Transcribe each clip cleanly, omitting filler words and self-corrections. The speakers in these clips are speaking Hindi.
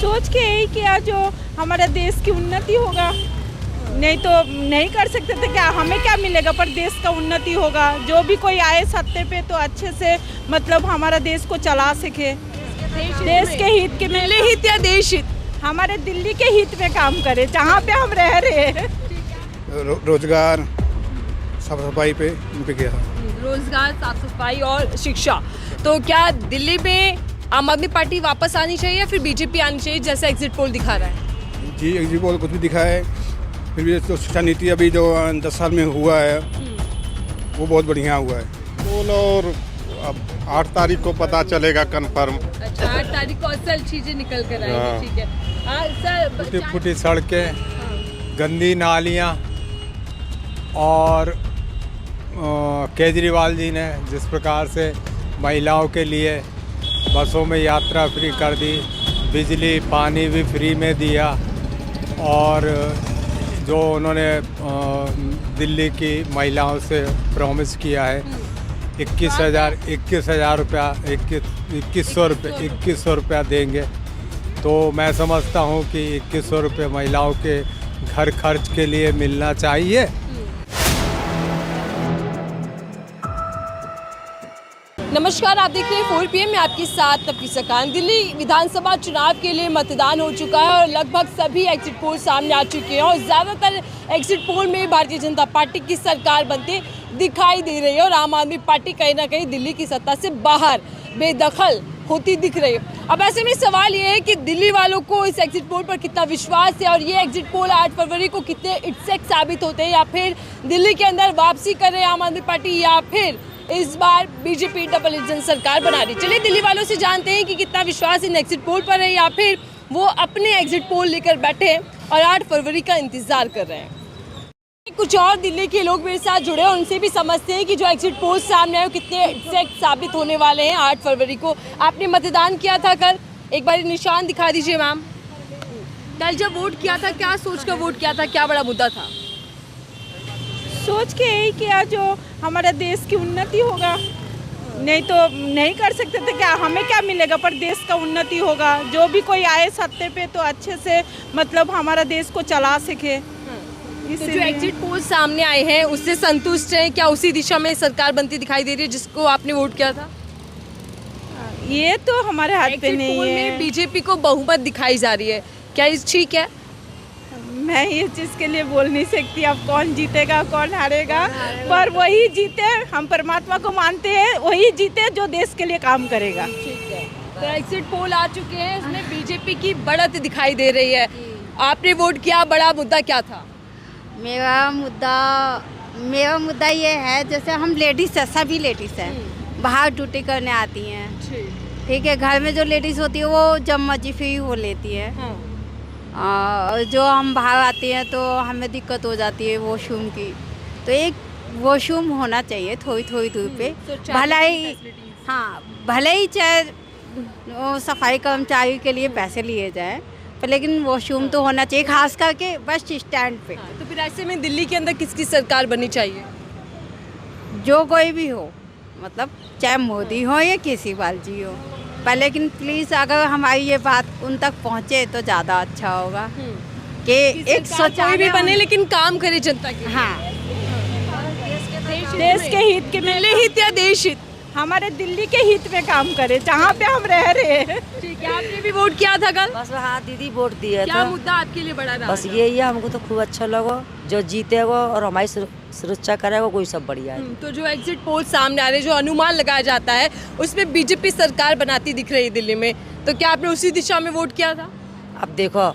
सोच के यही किया जो हमारे देश की उन्नति होगा, नहीं तो नहीं कर सकते थे। क्या हमें क्या मिलेगा, पर देश का उन्नति होगा। जो भी कोई आए सत्ते पे तो अच्छे से मतलब हमारा देश को चला सके, देश के हित के में हित या देश हित, हमारे दिल्ली के हित में काम करे जहाँ पे हम रह रहे हैं। रोजगार, साफ सफाई पे उन पे किया था। रोजगार, साफ सफाई और शिक्षा। तो क्या दिल्ली में आम आदमी पार्टी वापस आनी चाहिए या फिर बीजेपी आनी चाहिए, जैसा एग्जिट पोल दिखा रहा है? जी, एग्जिट पोल कुछ भी दिखा है, फिर भी तो शिक्षा नीति अभी जो 10 साल में हुआ है वो बहुत बढ़िया हुआ है। पोल और अब 8 तारीख को पता चलेगा कंफर्म। अच्छा, 8 तारीख को असल चीजें निकल कर आएंगी। ठीक है। हाँ सर, फूटी फूटी सड़कें, गंदी नालियाँ और केजरीवाल जी ने जिस प्रकार से महिलाओं के लिए बसों में यात्रा फ्री कर दी, बिजली पानी भी फ्री में दिया, और जो उन्होंने दिल्ली की महिलाओं से प्रॉमिस किया है 21,000 रुपया 2100 रुपया देंगे, तो मैं समझता हूँ कि 2100 रुपये महिलाओं के घर खर्च के लिए मिलना चाहिए। नमस्कार, आप देख रहे हैं 4 PM में आपके साथ नफीसा खान। दिल्ली विधानसभा चुनाव के लिए मतदान हो चुका है और लगभग सभी एग्जिट पोल सामने आ चुके हैं और ज़्यादातर एग्जिट पोल में भारतीय जनता पार्टी की सरकार बनते दिखाई दे रही है और आम आदमी पार्टी कहीं ना कहीं दिल्ली की सत्ता से बाहर बेदखल होती दिख रही है। अब ऐसे में सवाल ये है कि दिल्ली वालों को इस एग्जिट पोल पर कितना विश्वास है और ये एग्जिट पोल 8 फरवरी को कितने इट्सेक साबित होते हैं, या फिर दिल्ली के अंदर वापसी करे आम आदमी पार्टी, या फिर इस बार बीजेपी डबल इंजन सरकार बना रही। चलिए दिल्ली वालों से जानते हैं कि कितना विश्वास इन एग्जिट पोल पर है, या फिर वो अपने एग्जिट पोल लेकर बैठे हैं और 8 फरवरी का इंतजार कर रहे हैं। कुछ और दिल्ली के लोग मेरे साथ जुड़े हैं, उनसे भी समझते हैं कि जो एग्जिट पोल सामने आए कितने एग्जैक्ट साबित होने वाले हैं 8 फरवरी को। आपने मतदान किया था कल, एक बार निशान दिखा दीजिए मैम। कल जब वोट किया था क्या सोच कर वोट किया था, क्या बड़ा मुद्दा था? सोच के यही किया जो हमारे देश की उन्नति होगा, नहीं तो नहीं कर सकते थे। क्या हमें क्या मिलेगा, पर देश का उन्नति होगा। जो भी कोई आए सत्ते पे तो अच्छे से मतलब हमारा देश को चला सके। तो जो एग्जिट पोल सामने आए हैं उससे संतुष्ट हैं? क्या उसी दिशा में सरकार बनती दिखाई दे रही है जिसको आपने वोट किया था? ये तो हमारे हाथ पे नहीं है। बीजेपी को बहुमत दिखाई जा रही है, क्या ये ठीक है? मैं ये चीज़ के लिए बोल नहीं सकती अब कौन जीतेगा कौन हारेगा, पर वही जीते, हम परमात्मा को मानते हैं, वही जीते जो देश के लिए काम करेगा। ठीक है। तो एग्जिट पोल आ चुके हैं, इसमें बीजेपी की बढ़त दिखाई दे रही है। आपने वोट किया, बड़ा मुद्दा क्या था? मेरा मुद्दा ये है, जैसे हम लेडीज़ है, सभी लेडीज़ हैं, बाहर ड्यूटी करने आती हैं, ठीक है। घर में जो लेडीज़ होती है वो जब मर्जी फ्री हो लेती है। जो हम बाहर आते हैं तो हमें दिक्कत हो जाती है वॉशरूम की, तो एक वॉशरूम होना चाहिए थोड़ी थोड़ी दूर पे। भले ही चाहे सफाई कर्मचारी के लिए पैसे लिए जाएं, पर लेकिन वॉशरूम तो होना चाहिए, खास करके बस स्टैंड पे। तो फिर ऐसे में दिल्ली के अंदर किसकी सरकार बननी चाहिए? जो कोई भी हो, मतलब चाहे मोदी हो या केजरीवाल जी हो, पर लेकिन प्लीज़ अगर हमारी ये बात उन तक पहुँचे तो ज़्यादा अच्छा होगा कि एक कोई भी बने लेकिन काम करे जनता के। हाँ, देश के हित के में हित या देश हित, हमारे दिल्ली के हित में काम करे जहाँ पे हम रह रहे हैं। ठीक है। आपने भी वोट किया था कल? बस हाँ दीदी, वोट दिया क्या था। मुद्दा आपके लिए बड़ा रहा? बस यही है, हमको तो खूब अच्छा लगा, जो जीतेगा और हमारी सुरक्षा करेगा कोई सब बढ़िया है। तो जो एग्जिट पोल सामने आ रहे हैं, जो अनुमान लगाया जाता है उसमें बीजेपी सरकार बनाती दिख रही है दिल्ली में, तो क्या आपने उसी दिशा में वोट किया था? अब देखो,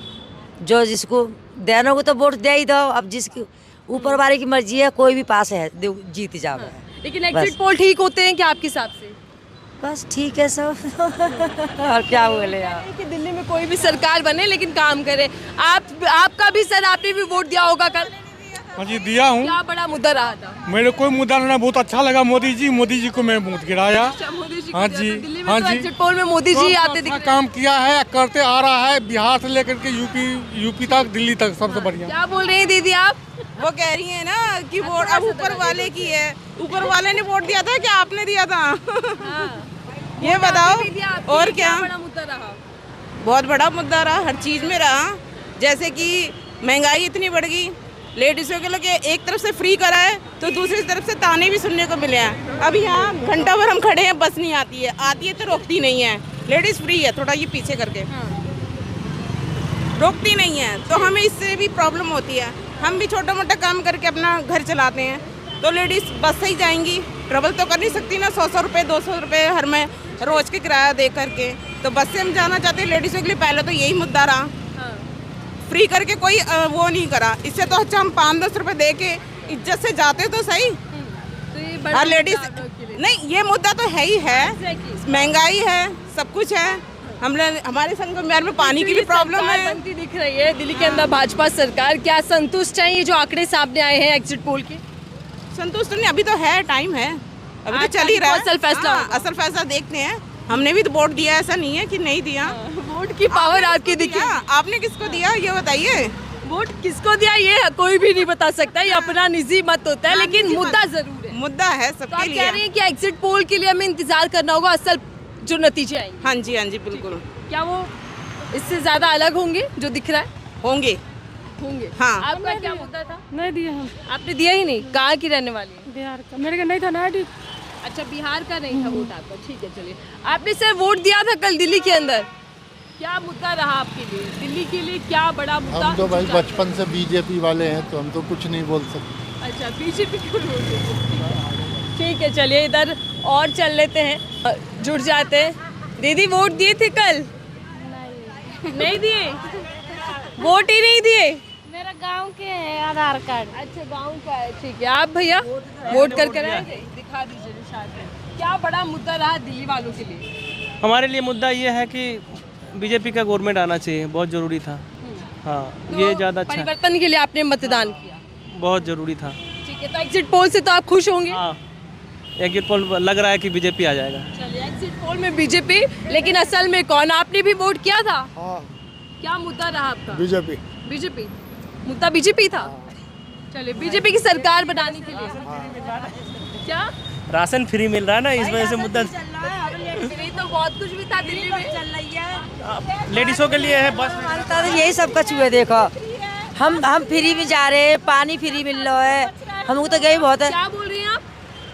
जो जिसको देना को तो वोट दे ही दो, अब जिसकी ऊपर वाले की मर्जी है, कोई भी पास है जीत जाओगे। लेकिन एग्जिट पोल ठीक होते हैं क्या आपके हिसाब से? बस ठीक है सब। और क्या बोले यार, कि दिल्ली में कोई भी सरकार बने लेकिन काम करे। आपका भी सर, आपने भी वोट दिया होगा कल? हाँ जी, दिया हूँ। क्या बड़ा मुद्दा रहा था? मेरे कोई मुद्दा नहीं, बहुत अच्छा लगा मोदी जी को मैं वोट गिराया। मोदी जी। हाँ जी, दिल्ली में हाँ तो जी, एग्जिट पोल में मोदी जी आते दिख रहे हैं। काम किया है, करते आ रहा है, बिहार से लेकर के यूपी तक, दिल्ली तक सबसे बढ़िया। क्या बोल रही है दीदी आप? वो कह रही है ना कि वोट अब ऊपर वाले की है, ऊपर वाले ने वोट दिया था क्या आपने दिया था? ये बताओ। और क्या बड़ा मुद्दा रहा? बहुत बड़ा मुद्दा रहा, हर चीज़ में रहा। जैसे कि महंगाई इतनी बढ़ गई, लेडीज़ों के लिए एक तरफ से फ्री करा है तो दूसरी तरफ से ताने भी सुनने को मिले हैं। अब यहाँ घंटा भर हम खड़े हैं, बस नहीं आती है तो रोकती नहीं है। लेडीज़ फ्री है, थोड़ा ये पीछे करके रोकती नहीं है, तो हमें इससे भी प्रॉब्लम होती है। हम भी छोटा मोटा काम करके अपना घर चलाते हैं, तो लेडीज़ बस से ही जाएंगी, ट्रैवल तो कर नहीं सकती ना 100 रुपये 200 रुपये हर में रोज़ के किराया दे करके। तो बस से हम जाना चाहते हैं लेडीज़ों के लिए। पहले तो यही मुद्दा रहा, फ्री करके कोई वो नहीं करा। इससे तो अच्छा हम 5-10 रुपये दे के इज्जत से जाते तो सही। तो ये हर लेडीज नहीं, ये मुद्दा तो है ही है, महंगाई है, सब कुछ है। हमारे संगमेर में पानी की भी प्रॉब्लम है। बनती दिख रही है दिल्ली के अंदर भाजपा सरकार, क्या संतुष्ट है ये जो आंकड़े सामने आए हैं एग्जिट पोल के? संतुष्ट नहीं, अभी तो है, टाइम है, अभी तो चल ही रहा है। असल फैसला असल फैसला देखते हैं। हमने भी तो वोट दिया, ऐसा नहीं है कि नहीं दिया। वोट की पावर आपकी दिखी? आपने किसको दिया ये बताइए। वोट किसको दिया ये कोई भी नहीं बता सकता, ये अपना निजी मत होता है, लेकिन मुद्दा जरूर है। मुद्दा है तो सबके आप लिए। कह रही हैं कि एग्जिट पोल के लिए हमें इंतजार करना होगा, असल जो नतीजे आएंगे। हाँ जी बिल्कुल। क्या वो इससे ज्यादा अलग होंगे जो दिख रहा है? होंगे। हाँ। आपका क्या मुद्दा था? नहीं दिया हम। आपने दिया ही नहीं? कहाँ की रहने वाली है? बिहार का। मेरे का नहीं था ना। अच्छा, बिहार का नहीं था वोट आपका, ठीक है। चलिए, आपने सर वोट दिया था कल दिल्ली के अंदर, क्या मुद्दा रहा आपके लिए? दिल्ली के लिए क्या बड़ा मुद्दा? हम तो भाई बचपन से बीजेपी वाले हैं, तो हम तो कुछ नहीं बोल सकते। अच्छा, बीजेपी को वोट देते, ठीक है। चलिए इधर और चल लेते हैं, जुड़ जाते हैं। दीदी वोट दिए थे कल? नहीं दिए? वोट ही नहीं दिए? मेरा गांव के है आधार कार्ड। अच्छा, गांव का है, ठीक है। आप भैया वोट करके आए? दिखा दीजिए निशान पे। क्या बड़ा मुद्दा रहा दिल्ली वालों के लिए? हमारे लिए मुद्दा ये है कि बीजेपी का गवर्नमेंट आना चाहिए, बहुत ज़रूरी था। हाँ, तो ये ज़्यादा अच्छा, परिवर्तन के लिए आपने मतदान किया? बहुत ज़रूरी था। ठीक है, तो एग्जिट पोल से तो आप खुश होंगे? हाँ, एग्जिट पोल लग रहा है कि बीजेपी आ जाएगा। चलिए, एग्जिट पोल में बीजेपी, लेकिन असल में कौन? आपने भी वोट किया था? हाँ, क्या मुद्दा रहा आपका? बीजेपी। बीजेपी मुद्दा बीजेपी था। चलिए, बीजेपी की सरकार बनाने के लिए क्या? राशन फ्री मिल रहा है ना, इस वजह से मुद्दा। फ्री तो बहुत कुछ भी था दिल्ली में, चल रही है। लेडीज़ों के लिए है बस। मानता तो यही सब कुछ हुए। देखो हम फ्री में जा रहे हैं, पानी फ्री मिल रहा है, हमको तो गई बहुत है। क्या बोल रही हैं आप?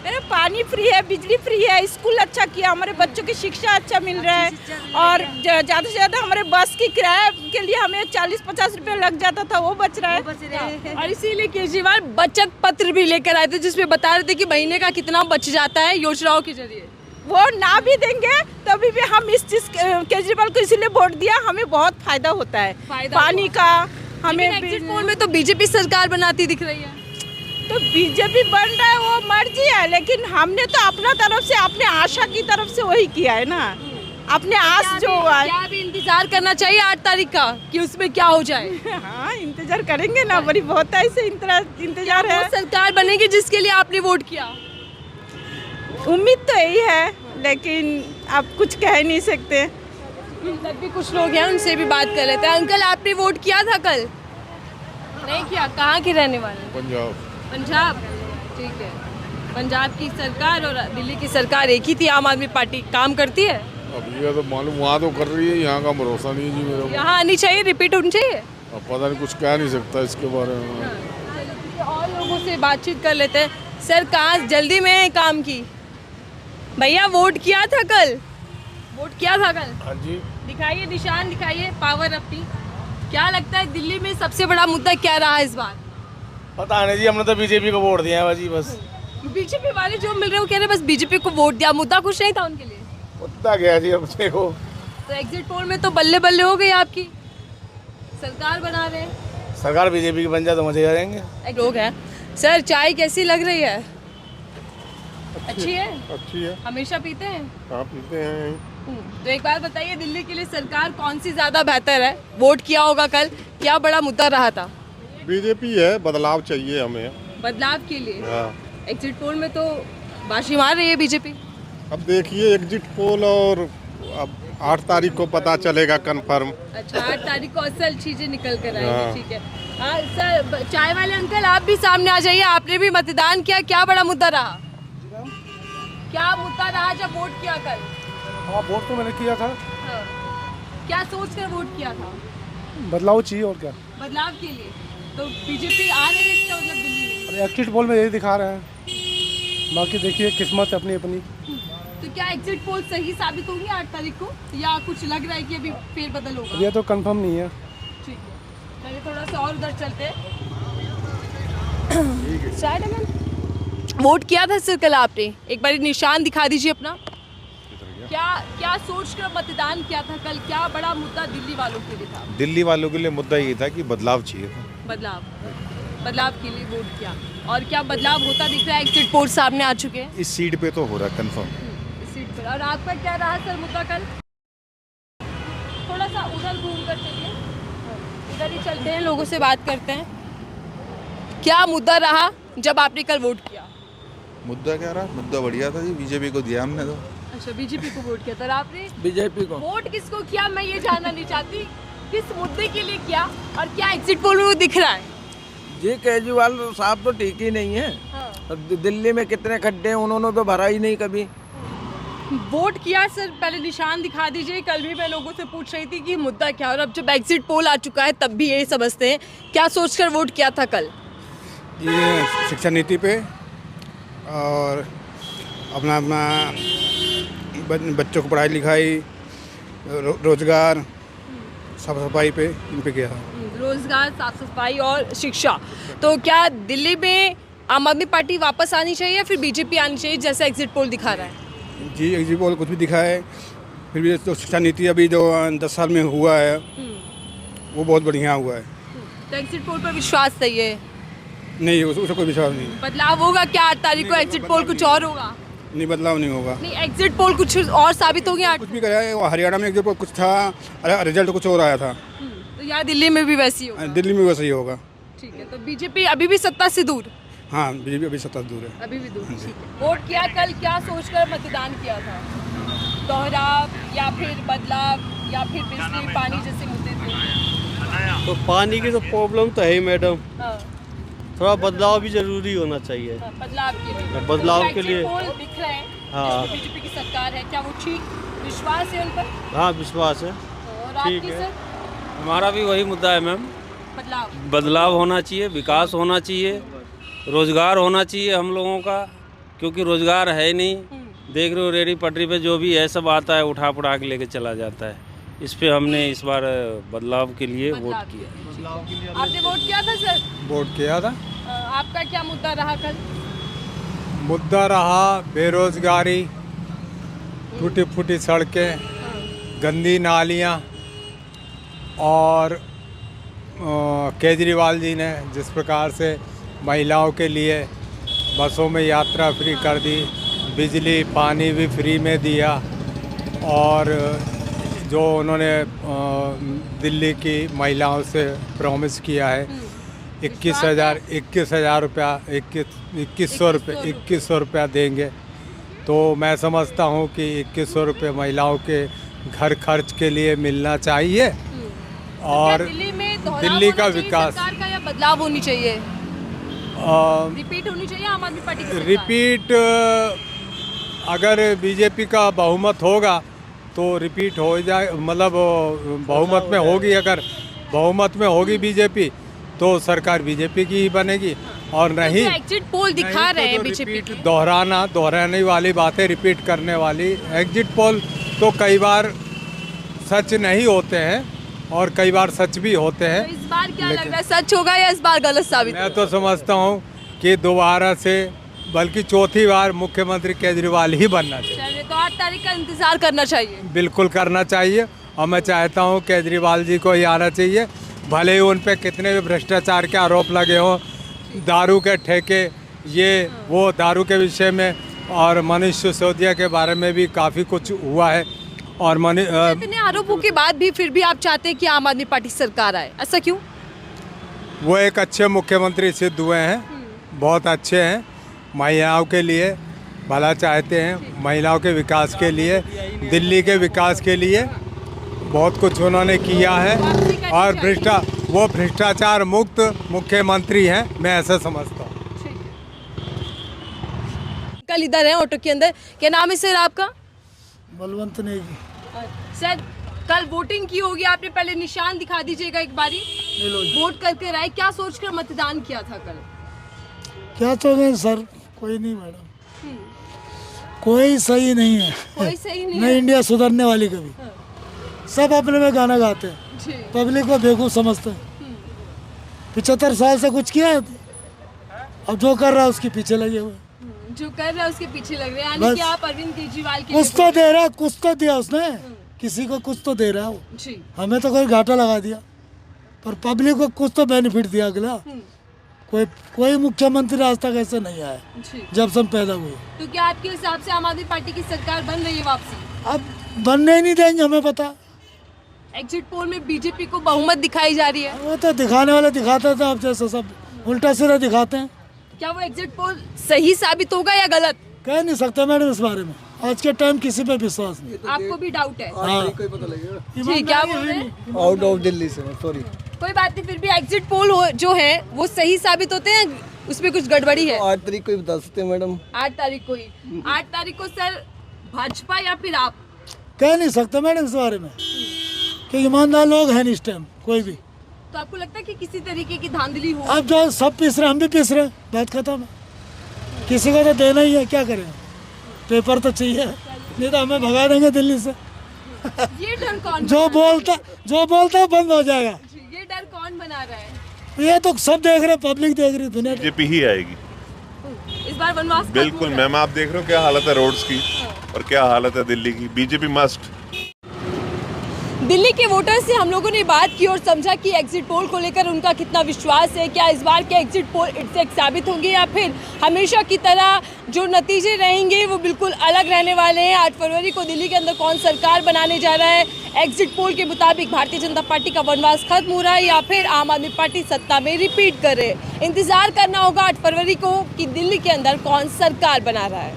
मेरे पानी फ्री है, बिजली फ्री है, स्कूल अच्छा किया, हमारे बच्चों की शिक्षा अच्छा मिल रहा है। और ज़्यादा से ज़्यादा हमारे बस की किराया के लिए हमें 40-50 रुपये लग जाता था, वो बच रहा है। और इसीलिए केजरीवाल बचत पत्र भी लेकर आए थे, जिसमें बता रहे थे कि महीने का कितना बच जाता है योजनाओं के जरिए। वो ना भी देंगे तभी भी हम इस चीज़ केजरीवाल को इसीलिए वोट दिया, हमें बहुत फायदा होता है पानी का। हमें एग्जिट पोल में तो बीजेपी सरकार बनाती दिख रही है। तो बीजेपी बन रहा है, वो मर्जी है, लेकिन हमने तो अपना तरफ से, अपने आशा की तरफ से वही किया है ना, अपने आस जो हुआ है। क्या भी इंतजार करना चाहिए 8 तारीख का कि उसमें क्या हो जाए? हाँ, इंतजार करेंगे ना, बड़ी बहुत ऐसे इंतजार है। वो सरकार बनेगी जिसके लिए आपने वोट किया? उम्मीद तो यही है, लेकिन आप कुछ कह नहीं सकते। तब भी कुछ लोग हैं, उनसे भी बात कर लेते हैं। अंकल, आपने वोट किया था कल? नहीं किया? कहाँ के रहने वाले? पंजाब। पंजाब, ठीक है। पंजाब की सरकार और दिल्ली की सरकार एक ही थी, आम आदमी पार्टी काम करती है? अब ये तो मालूम, वहाँ तो कर रही है, यहाँ का भरोसा नहीं है जी मेरे को। यहाँ आनी चाहिए, रिपीट होनी चाहिए। अब पता नहीं, कुछ कह नहीं सकता इसके बारे में। और लोगों से बातचीत कर लेते हैं। सर, कहाँ जल्दी में काम की? भैया वोट किया था कल? वोट किया था कल? हाँ जी। दिखाइए निशान, दिखाइए पावर अपनी। क्या लगता है दिल्ली में सबसे बड़ा मुद्दा क्या रहा इस बार? पता नहीं जी, हमने तो बीजेपी को वोट दिया है जी बस। बीजेपी वाले जो मिल रहे हैं वो कह रहे हैं बस बीजेपी को वोट दिया, मुद्दा कुछ नहीं था उनके लिए। मुद्दा गया जी अब देखो। तो एग्जिट पोल में तो बल्ले बल्ले हो गई आपकी, सरकार बना रहे हैं। सरकार बीजेपी की बन जाए तो मजे आ जाएंगे। लोग हैं। सर, चाय कैसी लग रही है? अच्छी है? अच्छी है। हमेशा पीते हैं? हाँ, पीते हैं। तो एक बात बताइए, दिल्ली के लिए सरकार कौन सी ज्यादा बेहतर है? वोट किया होगा कल, क्या बड़ा मुद्दा रहा था? बीजेपी है, बदलाव चाहिए हमें। बदलाव के लिए? हाँ। एग्जिट पोल में तो बाजी मार रही है बीजेपी। अब देखिए एग्जिट पोल, और अब 8 तारीख को पता चलेगा कंफर्म। अच्छा, 8 तारीख को असल चीजें निकल कर हाँ। आएंगी, ठीक है। हाँ सर, चाय वाले अंकल आप भी सामने आ जाइए, आपने भी मतदान किया, क्या बड़ा मुद्दा रहा? क्या मुद्दा रहा जब वोट किया कल? हाँ, वोट तो मैंने किया था। हाँ। क्या सोच कर वोट किया था? बदलाव चाहिए और क्या। बदलाव के लिए तो बीजेपी आ रही है इसका मतलब दिल्ली में? एग्जिट पोल में यही दिखा रहे हैं, बाकी देखिए किस्मत अपनी अपनी। तो क्या एग्जिट पोल सही साबित होंगे 8 तारीख को, या कुछ लग रहा है कि अभी फेरबदल होगा? ये तो कंफर्म नहीं है। ठीक है, चलिए थोड़ा सा और उधर चलते हैं। वोट किया था सर कल आपने, एक बार निशान दिखा दीजिए अपना। क्या सोच कर मतदान किया था कल? क्या बड़ा मुद्दा दिल्ली वालों के लिए था? दिल्ली वालों के लिए मुद्दा ये था कि बदलाव चाहिए था। बदलाव के लिए वोट किया। और क्या बदलाव होता दिख रहा है? एग्जिट पोल सामने आ चुके हैं। इस सीट पे तो हो रहा है कंफर्म। इस सीट पर। और आपका क्या रहा सर मुद्दा कल? थोड़ा सा उधर घूम कर चलिए, उधर ही चलते हैं, लोगों से बात करते हैं। क्या मुद्दा रहा जब आपने कल वोट किया? मुद्दा क्या रहा? मुद्दा बढ़िया था जी, बीजेपी को दिया हमने तो। अच्छा, बीजेपी को वोट किया था आपने? बीजेपी को। वोट किसको किया मैं ये जानना नहीं चाहती, किस मुद्दे के लिए किया और क्या एग्जिट पोल में वो दिख रहा है? जी केजरीवाल साहब तो ठीक ही नहीं है। हाँ। दिल्ली में कितने खड्डे हैं, उन्होंने तो भरा ही नहीं कभी। वोट किया सर, पहले निशान दिखा दीजिए। कल भी मैं लोगों से पूछ रही थी कि मुद्दा क्या, और अब जब एग्जिट पोल आ चुका है तब भी यही समझते हैं। क्या सोचकर वोट किया था कल? ये शिक्षा नीति पे और अपना बच्चों को पढ़ाई लिखाई, रोजगार, साफ सफाई पे, इन पे किया था। रोजगार, साफ सफाई और शिक्षा। तो क्या दिल्ली में आम आदमी पार्टी वापस आनी चाहिए या फिर बीजेपी आनी चाहिए, जैसा एग्जिट पोल दिखा रहा है? जी एग्जिट पोल कुछ भी दिखा है, फिर भी तो शिक्षा नीति अभी जो 10 साल में हुआ है वो बहुत बढ़िया हुआ है। तो एग्जिट पोल पर विश्वास सही है? नहीं, उसको कोई विश्वास नहीं। बदलाव होगा क्या 8 तारीख को? एग्जिट पोल कुछ और होगा? नहीं, बदलाव नहीं होगा। नहीं, एग्जिट पोल कुछ और साबित हो गया? कुछ भी कराया, हरियाणा में एग्जिट पोल कुछ था, रिजल्ट कुछ और आया था। तो यहाँ दिल्ली में भी वैसी होगा? दिल्ली में वैसे ही होगा। ठीक है, तो बीजेपी अभी भी सत्ता से दूर? हाँ, बीजेपी अभी सत्ता दूर है। अभी भी दूर। ठीक है। वोट किया कल, क्या सोचकर मतदान किया था? दोहराव या फिर बदलाव या फिर बिजली पानी जैसे मुद्दे थे? तो पानी की तो प्रॉब्लम तो है ही मैडम, हाँ। थोड़ा बदलाव भी जरूरी होना चाहिए। बदलाव के लिए? बदलाव के लिए पोल दिख रहे हैं, हाँ। बीजेपी की सरकार है, क्या वो ठीक विश्वास है उन पर? हाँ, विश्वास है। और आपकी सर? हमारा भी वही मुद्दा है मैम, बदलाव होना चाहिए, विकास होना चाहिए, रोजगार होना चाहिए हम लोगों का, क्योंकि रोजगार है नहीं। देख रहे हो रेडी पटरी पे जो भी है सब आता है, उठा पुठा के लेके चला जाता है। इस पे हमने इस बार बदलाव के लिए वोट किया। आपने वोट किया था सर? वोट किया था। आपका क्या मुद्दा रहा कल? मुद्दा रहा बेरोजगारी, टूटी फूटी सड़कें, गंदी नालियाँ, और केजरीवाल जी ने जिस प्रकार से महिलाओं के लिए बसों में यात्रा फ्री कर दी, बिजली पानी भी फ्री में दिया, और जो उन्होंने दिल्ली की महिलाओं से प्रॉमिस किया है 21,000 रुपया 2100 रुपया देंगे, तो मैं समझता हूँ कि 2100 रुपये महिलाओं के घर खर्च के लिए मिलना चाहिए। और दिल्ली का विकास, सरकार का या बदलाव होनी चाहिए, रिपीट होनी चाहिए आम आदमी पार्टी की सरकार? रिपीट अगर बीजेपी का बहुमत होगा तो रिपीट हो जाए, मतलब बहुमत में होगी, अगर बहुमत में होगी बीजेपी तो सरकार बीजेपी की ही बनेगी, और नहीं एग्जिट पोल दिखा रहे हैं बीजेपी की। दोहराने वाली बातें, रिपीट करने वाली एग्जिट पोल तो कई बार सच नहीं होते हैं और कई बार सच भी होते हैं। तो इस बार क्या लग रहा है, सच होगा या इस बार गलत साबित होगा? मैं तो समझता हूँ कि दोबारा से, बल्कि चौथी बार मुख्यमंत्री केजरीवाल ही बनना चाहिए। तो 8 तारीख का इंतजार करना चाहिए? बिल्कुल करना चाहिए, और मैं चाहता हूँ केजरीवाल जी को ही आना चाहिए, भले ही उन पे कितने भी भ्रष्टाचार के आरोप लगे हों, दारू के ठेके, ये वो दारू के विषय में, और मनीष सिसोदिया के बारे में भी काफ़ी कुछ हुआ है। और इतने आरोपों के बाद भी फिर भी आप चाहते हैं कि आम आदमी पार्टी सरकार आए, ऐसा क्यों? वो एक अच्छे मुख्यमंत्री सिद्ध हुए हैं, बहुत अच्छे हैं, महिलाओं के लिए भला चाहते हैं, महिलाओं के विकास के लिए, दिल्ली के विकास के लिए बहुत कुछ उन्होंने किया है, और वो भ्रष्टाचार मुक्त मुख्यमंत्री हैं, मैं ऐसा समझता हूँ। कल इधर है ऑटो के अंदर, क्या नाम है सर आपका? बलवंत नेगी। सर कल वोटिंग की होगी आपने, पहले निशान दिखा दीजिएगा एक बारी। वोट करके राय क्या सोचकर मतदान किया था कल? क्या सोचें सर, कोई नहीं मैडम, कोई सही नहीं है। कोई सही नहीं नहीं, इंडिया सुधरने वाली कभी। सब अपने में गाना गाते हैं, पब्लिक को बेवकूफ समझते हैं। 75 साल से कुछ किया है, अब जो कर रहा है उसके पीछे लगे हुए। जो कर रहा है उसके पीछे लग रहे हैं, यानी कि आप अरविंद केजरीवाल के कुछ तो दे रहा है, कुछ तो दिया उसने, किसी को कुछ तो दे रहा है वो। हमें तो कोई घाटा लगा दिया, पर पब्लिक को कुछ तो बेनिफिट दिया अगला। कोई मुख्यमंत्री आज तक ऐसे नहीं आया जब से हम पैदा हुए। तो क्या आपके हिसाब से आम आदमी पार्टी की सरकार बन रही है वापसी? अब बनने ही नहीं देंगे, हमें पता। एग्जिट पोल में बीजेपी को बहुमत दिखाई जा रही है। वो तो दिखाने वाले दिखाते थे, अब जैसे सब उल्टा सीधा दिखाते हैं। क्या वो एग्जिट पोल सही साबित होगा या गलत? कह नहीं सकते मैडम इस बारे में, आज के टाइम किसी पे विश्वास नहीं। आपको भी डाउट है? हाँ। जी, क्या बोल रहे हैं? आउट ऑफ दिल्ली से, सॉरी। कोई बात नहीं, फिर भी एग्जिट पोल जो है वो सही साबित होते हैं, उसमें कुछ गड़बड़ी है? 8 तारीख को ही बता सकते हैं मैडम। 8 तारीख को ही? 8 तारीख को सर भाजपा या फिर आप? कह नहीं सकते मैडम इस बारे में, कि ईमानदार लोग हैं इस टाइम कोई भी। तो आपको लगता है कि किसी तरीके की धांधली हो? अब जो सब पीस रहे, हम भी पीस रहे, बात खत्म है। किसी को तो देना ही है, क्या करें, पेपर तो चाहिए, नहीं तो हमें भगा देंगे दिल्ली से। ये डर कौन जो बोलता है बंद हो जाएगा। ये डर कौन बना रहा है? ये तो सब देख रहे, पब्लिक देख रही, दुनिया। बीजेपी ही आएगी इस बार वनवास। बिल्कुल मैम, आप देख रहे हो क्या हालत है रोड्स की और क्या हालत है दिल्ली की। BJP must. दिल्ली के वोटर्स से हम लोगों ने बात की और समझा कि एग्जिट पोल को लेकर उनका कितना विश्वास है। क्या इस बार के एग्जिट पोल इससे साबित होंगे या फिर हमेशा की तरह जो नतीजे रहेंगे वो बिल्कुल अलग रहने वाले हैं? 8 फरवरी को दिल्ली के अंदर कौन सरकार बनाने जा रहा है? एग्जिट पोल के मुताबिक भारतीय जनता पार्टी का वनवास खत्म हो रहा है या फिर आम आदमी पार्टी सत्ता में रिपीट कर रहे हैं? इंतजार करना होगा 8 फरवरी को कि दिल्ली के अंदर कौन सरकार बना रहा है।